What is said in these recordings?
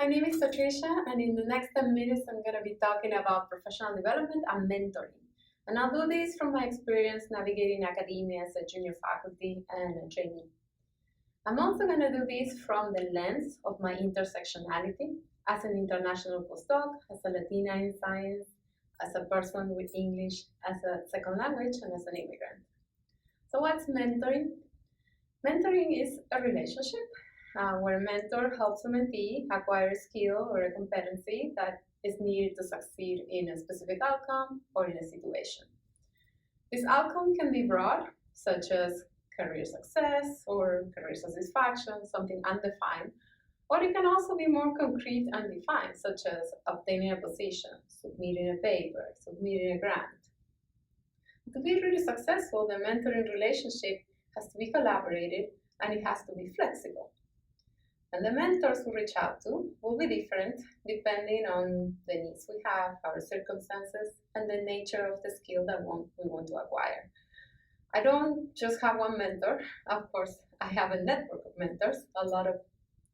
name is Patricia, and in the next 10 minutes, I'm going to be talking about professional development and mentoring. And I'll do this from my experience navigating academia as a junior faculty and a trainee. I'm also going to do this from the lens of my intersectionality as an international postdoc, as a Latina in science, as a person with English as a second language, and as an immigrant. So what's mentoring? Mentoring is a relationship where a mentor helps a mentee acquire a skill or a competency that is needed to succeed in a specific outcome or in a situation. This outcome can be broad, such as career success or career satisfaction, something undefined, or it can also be more concrete and defined, such as obtaining a position, submitting a paper, submitting a grant. To be really successful, the mentoring relationship has to be collaborated and it has to be flexible. And the mentors who reach out to will be different depending on the needs we have, our circumstances, and the nature of the skill that we want to acquire. I don't just have one mentor. Of course, I have a network of mentors. A lot of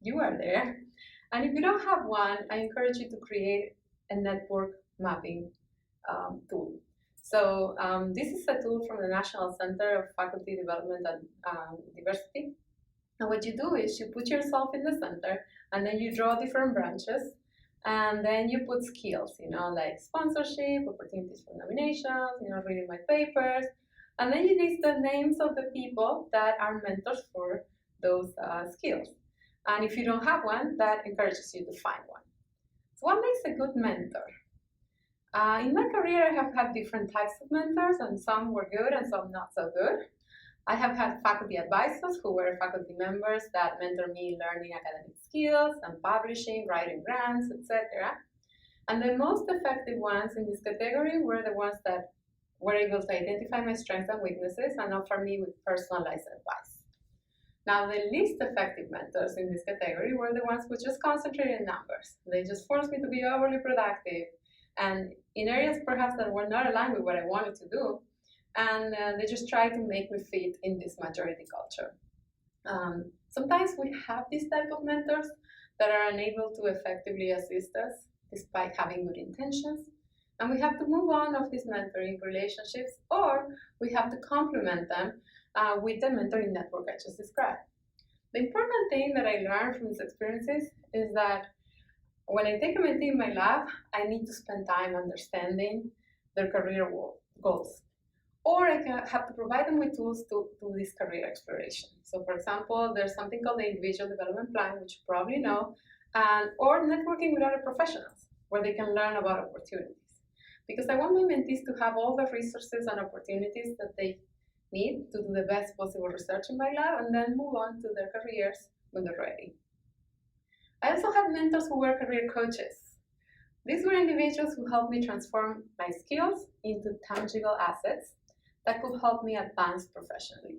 you are there. And if you don't have one, I encourage you to create a network mapping tool. So this is a tool from the National Center of Faculty Development and Diversity. And what you do is you put yourself in the center, and then you draw different branches, and then you put skills, like sponsorship, opportunities for nominations, reading my papers, and then you list the names of the people that are mentors for those skills. And if you don't have one, that encourages you to find one. So what makes a good mentor? In my career, I have had different types of mentors, and some were good and some not so good. I have had faculty advisors who were faculty members that mentor me in learning academic skills and publishing, writing grants, etc. And the most effective ones in this category were the ones that were able to identify my strengths and weaknesses and offer me with personalized advice. Now, the least effective mentors in this category were the ones who just concentrated in numbers. They just forced me to be overly productive and in areas perhaps that were not aligned with what I wanted to do. And they just try to make me fit in this majority culture. Sometimes we have this type of mentors that are unable to effectively assist us despite having good intentions. And we have to move on of these mentoring relationships, or we have to complement them with the mentoring network I just described. The important thing that I learned from these experiences is that when I take a mentee in my lab, I need to spend time understanding their career goals. Or I have to provide them with tools to do this career exploration. So for example, there's something called the Individual Development Plan, which you probably know, or networking with other professionals, where they can learn about opportunities. Because I want my mentees to have all the resources and opportunities that they need to do the best possible research in my lab and then move on to their careers when they're ready. I also had mentors who were career coaches. These were individuals who helped me transform my skills into tangible assets that could help me advance professionally.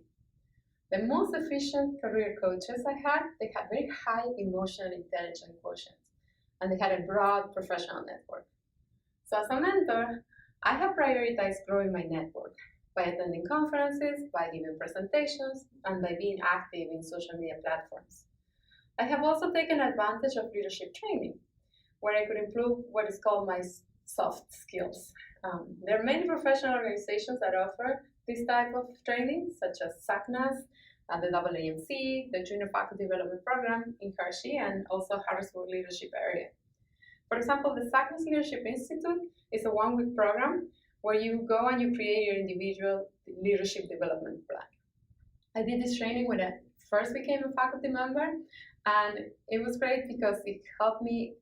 The most efficient career coaches I had, they had very high emotional intelligence quotients, and they had a broad professional network. So as a mentor, I have prioritized growing my network by attending conferences, by giving presentations, and by being active in social media platforms. I have also taken advantage of leadership training, where I could improve what is called my soft skills. There are many professional organizations that offer this type of training, such as SACNAS, the AAMC, the Junior Faculty Development Program in Hershey, and also Harrisburg Leadership Area. For example, the SACNAS Leadership Institute is a one-week program where you go and you create your individual leadership development plan. I did this training when I first became a faculty member, and it was great because it helped me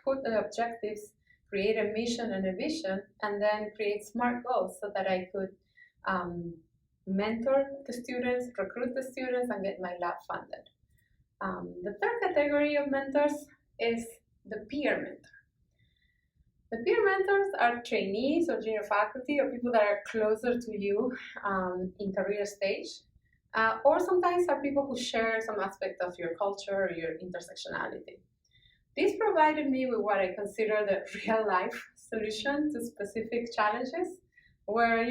put the objectives, create a mission and a vision, and then create SMART goals so that I could mentor the students, recruit the students, and get my lab funded. The third category of mentors is the peer mentor. The peer mentors are trainees or junior faculty or people that are closer to you in career stage, or sometimes are people who share some aspect of your culture or your intersectionality. This provided me with what I consider the real-life solution to specific challenges, where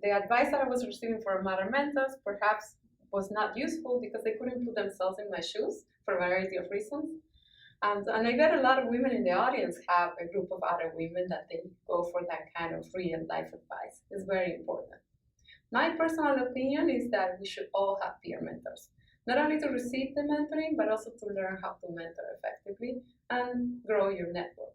the advice that I was receiving from other mentors perhaps was not useful because they couldn't put themselves in my shoes for a variety of reasons. And I bet a lot of women in the audience have a group of other women that they go for that kind of real life advice. It's very important. My personal opinion is that we should all have peer mentors, not only to receive the mentoring, but also to learn how to mentor effectively and grow your network.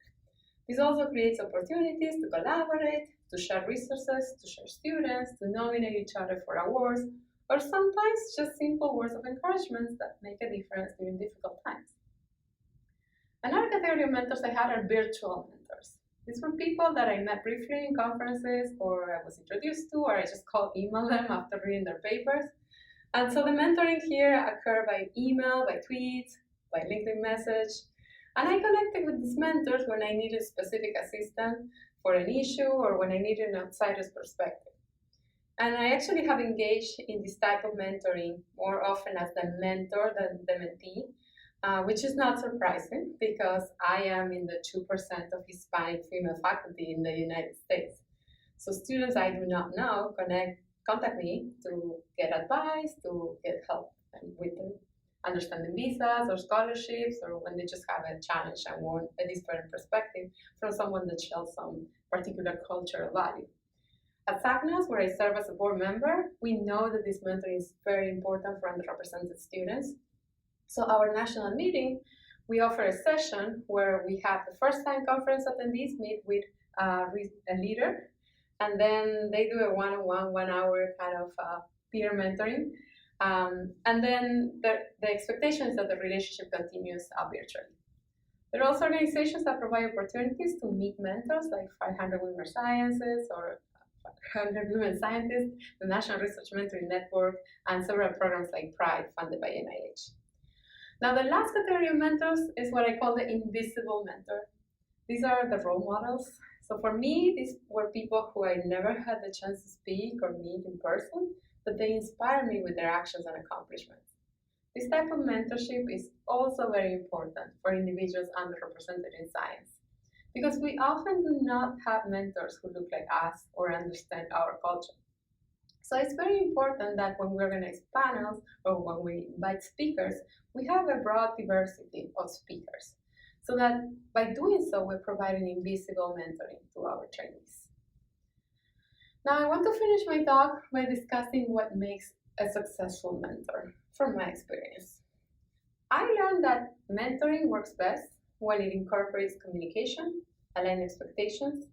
This also creates opportunities to collaborate, to share resources, to share students, to nominate each other for awards, or sometimes just simple words of encouragement that make a difference during difficult times. Another category of mentors I had are virtual mentors. These were people that I met briefly in conferences or I was introduced to, or I just called email them after reading their papers. And so the mentoring here occurred by email, by tweets, by LinkedIn message. And I connected with these mentors when I needed specific assistance for an issue or when I needed an outsider's perspective. And I actually have engaged in this type of mentoring more often as the mentor than the mentee, which is not surprising because I am in the 2% of Hispanic female faculty in the United States. So students I do not know contact me to get advice, to get help with understanding visas or scholarships, or when they just have a challenge and want a different perspective from someone that shares some particular cultural value. At SACNAS, where I serve as a board member, we know that this mentoring is very important for underrepresented students. So our national meeting, we offer a session where we have the first-time conference attendees meet with a leader, and then they do a one-on-one, 1 hour kind of peer mentoring. And then the expectation is that the relationship continues virtually. There are also organizations that provide opportunities to meet mentors, like 500 Women Sciences or 500 Women Scientists, the National Research Mentoring Network, and several programs like Pride, funded by NIH. Now, the last category of mentors is what I call the invisible mentor. These are the role models. So for me, these were people who I never had the chance to speak or meet in person, but they inspire me with their actions and accomplishments. This type of mentorship is also very important for individuals underrepresented in science, because we often do not have mentors who look like us or understand our culture. So it's very important that when we organize panels or when we invite speakers, we have a broad diversity of speakers, so that by doing so, we're providing invisible mentoring to our trainees. Now, I want to finish my talk by discussing what makes a successful mentor from my experience. I learned that mentoring works best when it incorporates communication, aligned expectations,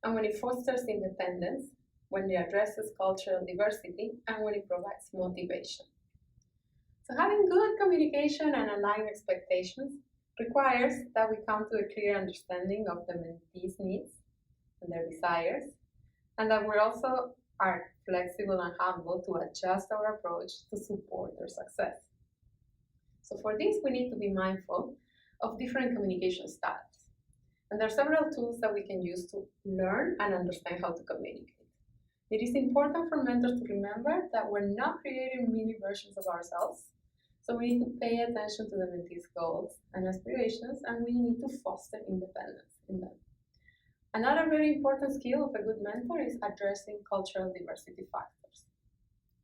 and when it fosters independence, when it addresses cultural diversity, and when it provides motivation. So having good communication and aligned expectations requires that we come to a clear understanding of the mentee's needs and their desires, and that we also are flexible and humble to adjust our approach to support their success. So for this, we need to be mindful of different communication styles. And there are several tools that we can use to learn and understand how to communicate. It is important for mentors to remember that we're not creating mini versions of ourselves. So we need to pay attention to the mentee's goals and aspirations, and we need to foster independence in them. Another very important skill of a good mentor is addressing cultural diversity factors.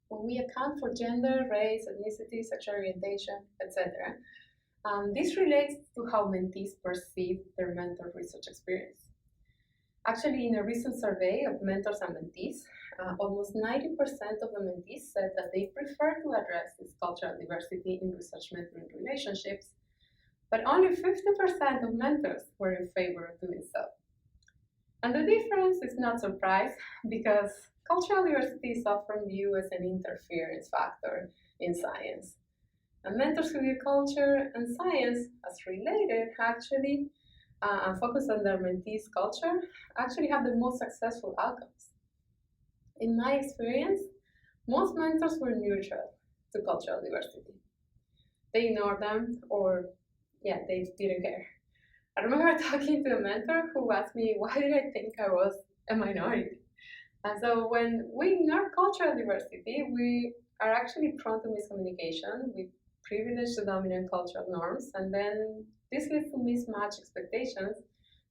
When we account for gender, race, ethnicity, sexual orientation, etc., this relates to how mentees perceive their mentor research experience. Actually, in a recent survey of mentors and mentees, almost 90% of the mentees said that they prefer to address this cultural diversity in research mentoring relationships, but only 50% of mentors were in favor of doing so. And the difference is not surprise, because cultural diversity is often viewed as an interference factor in science. And mentors who view culture and science as related actually and focus on their mentees' culture actually have the most successful outcomes. In my experience, most mentors were neutral to cultural diversity. They ignored them, or they didn't care. I remember talking to a mentor who asked me, why did I think I was a minority? And so when we ignore cultural diversity, we are actually prone to miscommunication. We privilege the dominant cultural norms, and then this leads to mismatched expectations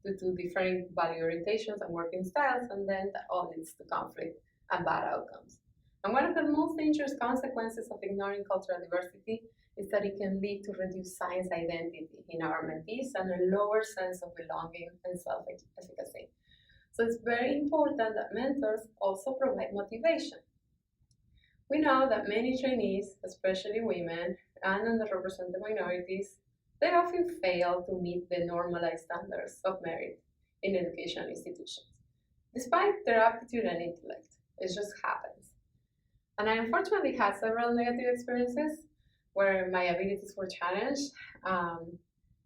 due to differing value orientations and working styles, and then that all leads to conflict and bad outcomes. And one of the most dangerous consequences of ignoring cultural diversity is that it can lead to reduced science identity in our mentees and a lower sense of belonging and self-efficacy. So it's very important that mentors also provide motivation. We know that many trainees, especially women and underrepresented minorities, they often fail to meet the normalized standards of merit in educational institutions, despite their aptitude and intellect. It just happens. And I unfortunately had several negative experiences where my abilities were challenged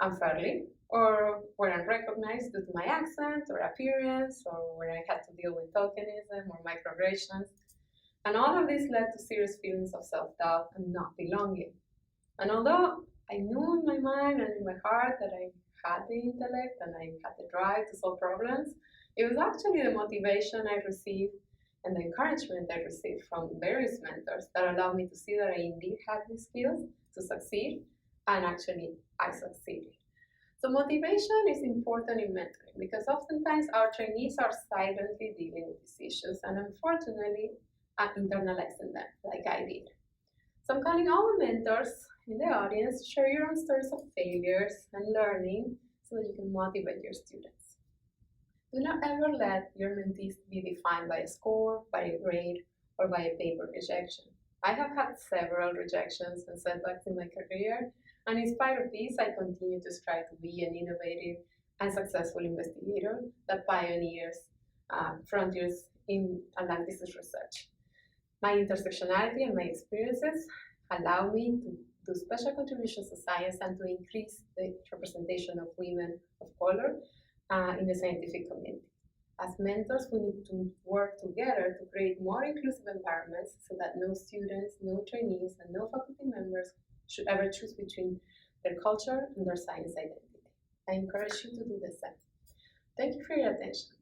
unfairly, or were unrecognized due to my accent or appearance, or where I had to deal with tokenism or microaggressions. And all of this led to serious feelings of self-doubt and not belonging. And although I knew in my mind and in my heart that I had the intellect and I had the drive to solve problems, it was actually the motivation I received and the encouragement I received from various mentors that allowed me to see that I indeed had the skills to succeed, and actually I succeeded. So motivation is important in mentoring because oftentimes our trainees are silently dealing with these issues and unfortunately internalizing them like I did. So I'm calling all the mentors in the audience to share your own stories of failures and learning so that you can motivate your students. Do not ever let your mentees be defined by a score, by a grade, or by a paper rejection. I have had several rejections and setbacks in my career, and in spite of this, I continue to strive to be an innovative and successful investigator that pioneers frontiers in analysis research. My intersectionality and my experiences allow me to do special contributions to science and to increase the representation of women of color in the scientific community. As mentors, we need to work together to create more inclusive environments so that no students, no trainees, and no faculty members should ever choose between their culture and their science identity. I encourage you to do the same. Thank you for your attention.